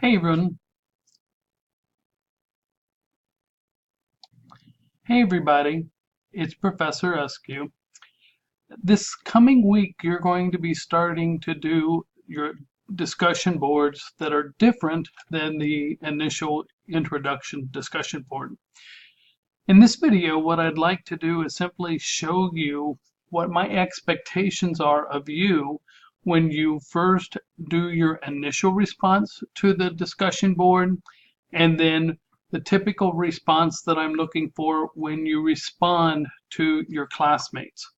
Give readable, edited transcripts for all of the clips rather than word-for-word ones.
Hey everyone. Hey everybody. It's Professor Eskew. This coming week, you're going to be starting to do your discussion boards that are different than the initial introduction discussion board. In this video, what I'd like to do is simply show you what my expectations are of you when you first do your initial response to the discussion board, and then the typical response that I'm looking for when you respond to your classmates.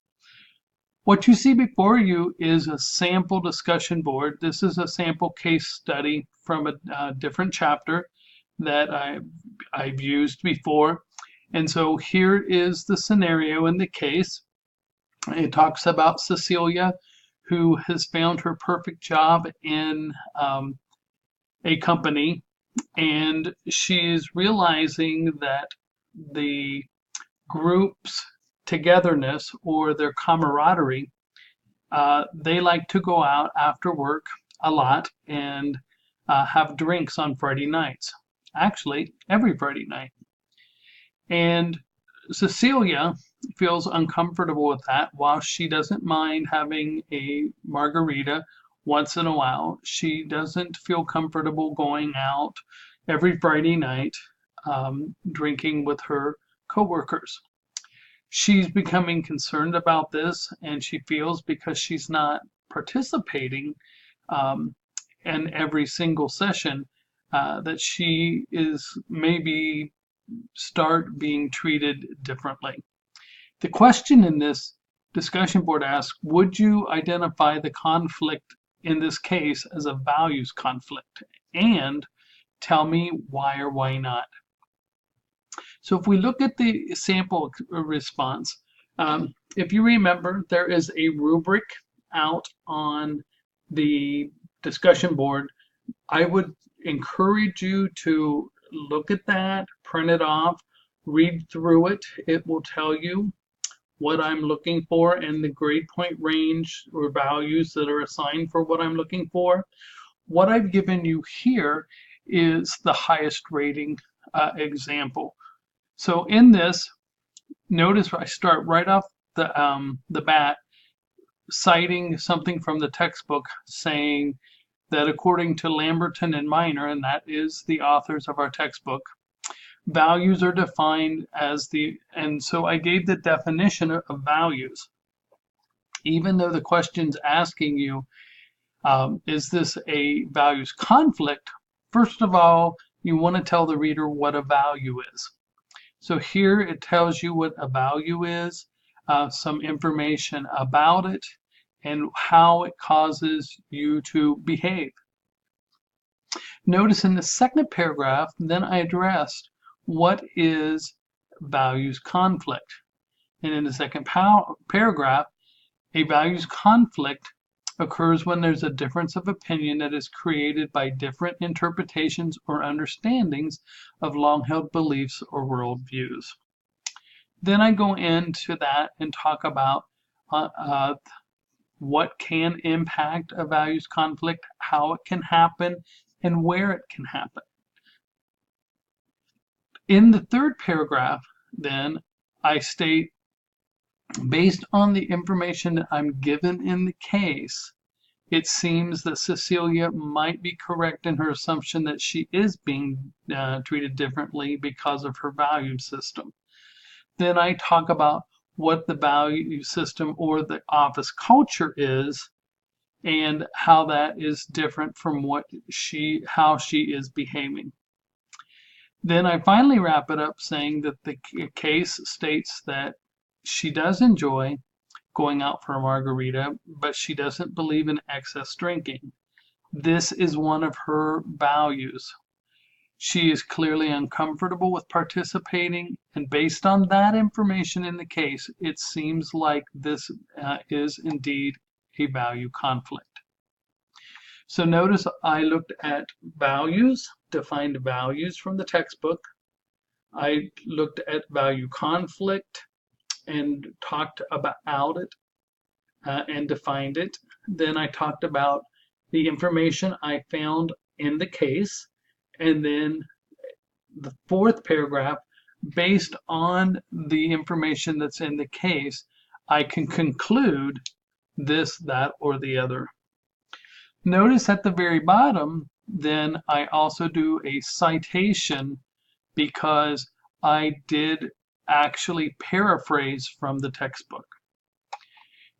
What you see before you is a sample discussion board. This is a sample case study from a different chapter that I've used before. And so here is the scenario in the case. It talks about Cecilia, who has found her perfect job in a company, and she's realizing that the group's togetherness or their camaraderie, they like to go out after work a lot and have drinks on Friday nights. Actually, every Friday night. And Cecilia feels uncomfortable with that. While she doesn't mind having a margarita once in a while, she doesn't feel comfortable going out every Friday night drinking with her coworkers. She's becoming concerned about this, and she feels because she's not participating um, in every single session that she is maybe start being treated differently. The question in this discussion board asks, would you identify the conflict in this case as a values conflict? And tell me why or why not. So if we look at the sample response, if you remember, there is a rubric out on the discussion board. I would encourage you to look at that, print it off, read through it. It will tell you what I'm looking for and the grade point range or values that are assigned for what I'm looking for. What I've given you here is the highest rating example. So in this, notice I start right off the bat citing something from the textbook saying that according to Lamberton and Miner, and that is the authors of our textbook, values are defined as and so I gave the definition of values. Even though the question's asking you, is this a values conflict? First of all, you want to tell the reader what a value is. So here it tells you what a value is, some information about it, and how it causes you to behave. Notice in the second paragraph, then I addressed what is values conflict. And in the second paragraph, a values conflict occurs when there's a difference of opinion that is created by different interpretations or understandings of long-held beliefs or worldviews. Then I go into that and talk about what can impact a values conflict, how it can happen, and where it can happen. In the third paragraph, then, I state, based on the information that I'm given in the case, it seems that Cecilia might be correct in her assumption that she is being treated differently because of her value system. Then I talk about what the value system or the office culture is and how that is different from how she is behaving. Then I finally wrap it up saying that the case states that she does enjoy going out for a margarita, but she doesn't believe in excess drinking. This is one of her values. She is clearly uncomfortable with participating, and based on that information in the case, it seems like this is indeed a value conflict. So notice I looked at values, defined values from the textbook. I looked at value conflict and talked about it and defined it. Then I talked about the information I found in the case And then the fourth paragraph, based on the information that's in the case, I can conclude this, that, or the other. Notice at the very bottom, then I also do a citation because I did actually paraphrase from the textbook.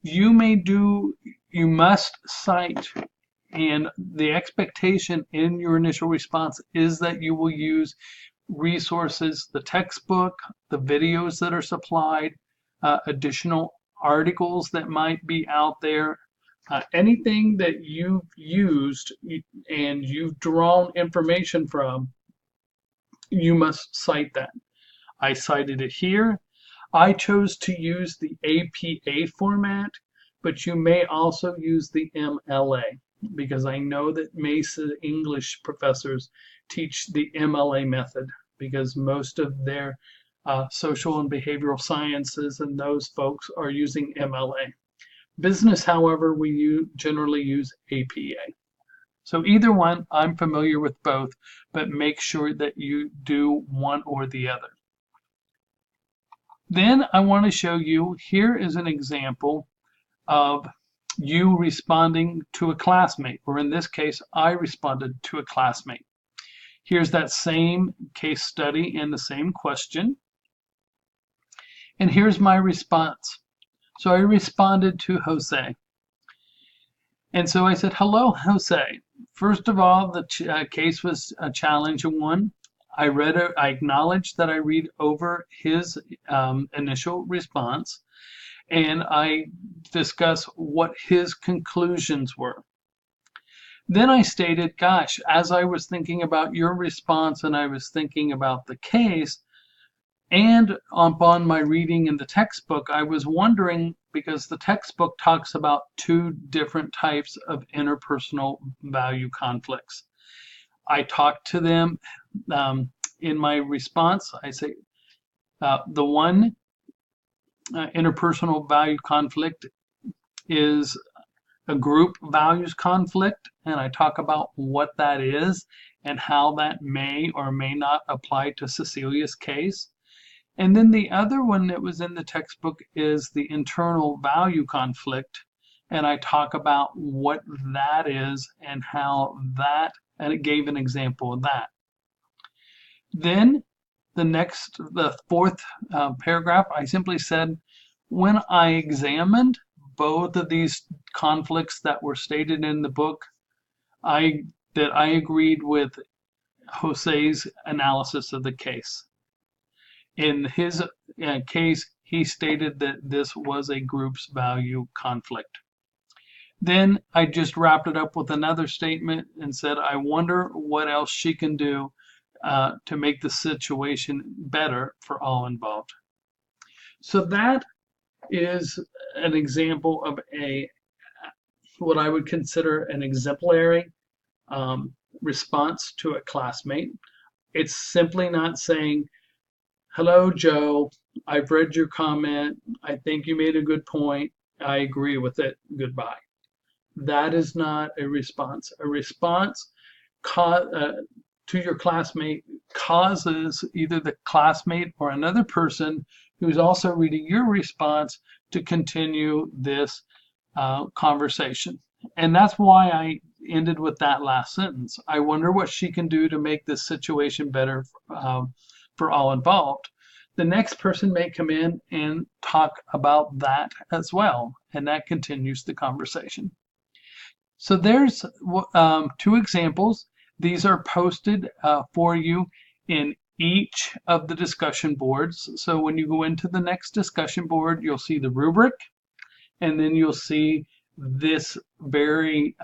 You must cite, and the expectation in your initial response is that you will use resources, the textbook, the videos that are supplied, additional articles that might be out there, anything that you've used and you've drawn information from, you must cite that. I cited it here. I chose to use the APA format, but you may also use the MLA because I know that Mesa English professors teach the MLA method because most of their social and behavioral sciences and those folks are using MLA. Business, however, we generally use APA. So either one, I'm familiar with both, but make sure that you do one or the other. Then I want to show you, here is an example of you responding to a classmate, or in this case, I responded to a classmate. Here's that same case study and the same question. And here's my response. So I responded to Jose. And so I said, hello, Jose. First of all, the case was a challenging one. I acknowledged that I read over his initial response, and I discussed what his conclusions were. Then I stated, gosh, as I was thinking about your response and I was thinking about the case, and upon my reading in the textbook, I was wondering, because the textbook talks about two different types of interpersonal value conflicts. I talked to them in my response. I say the one interpersonal value conflict is a group values conflict, and I talk about what that is and how that may or may not apply to Cecilia's case. And then the other one that was in the textbook is the internal value conflict, and I talk about what that is and how that, and it gave an example of that. Then the fourth paragraph, I simply said, when I examined both of these conflicts that were stated in the book, I agreed with Jose's analysis of the case. In his case, he stated that this was a group's value conflict. Then I just wrapped it up with another statement and said, I wonder what else she can do to make the situation better for all involved. So that is an example of what I would consider an exemplary response to a classmate. It's simply not saying, hello, Joe, I've read your comment. I think you made a good point. I agree with it. Goodbye. That is not a response. A response to your classmate causes either the classmate or another person who's also reading your response to continue this conversation. And that's why I ended with that last sentence. I wonder what she can do to make this situation better for all involved. The next person may come in and talk about that as well, and that continues the conversation. So there's two examples. These are posted for you in each of the discussion boards. So when you go into the next discussion board, you'll see the rubric, and then you'll see this very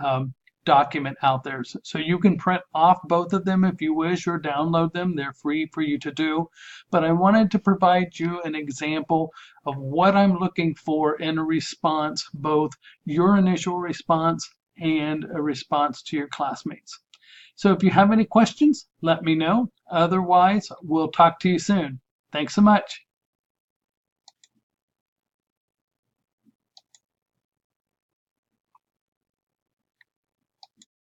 document out there. So you can print off both of them if you wish, or download them. They're free for you to do. But I wanted to provide you an example of what I'm looking for in a response, both your initial response and a response to your classmates. So if you have any questions, let me know. Otherwise, we'll talk to you soon. Thanks so much.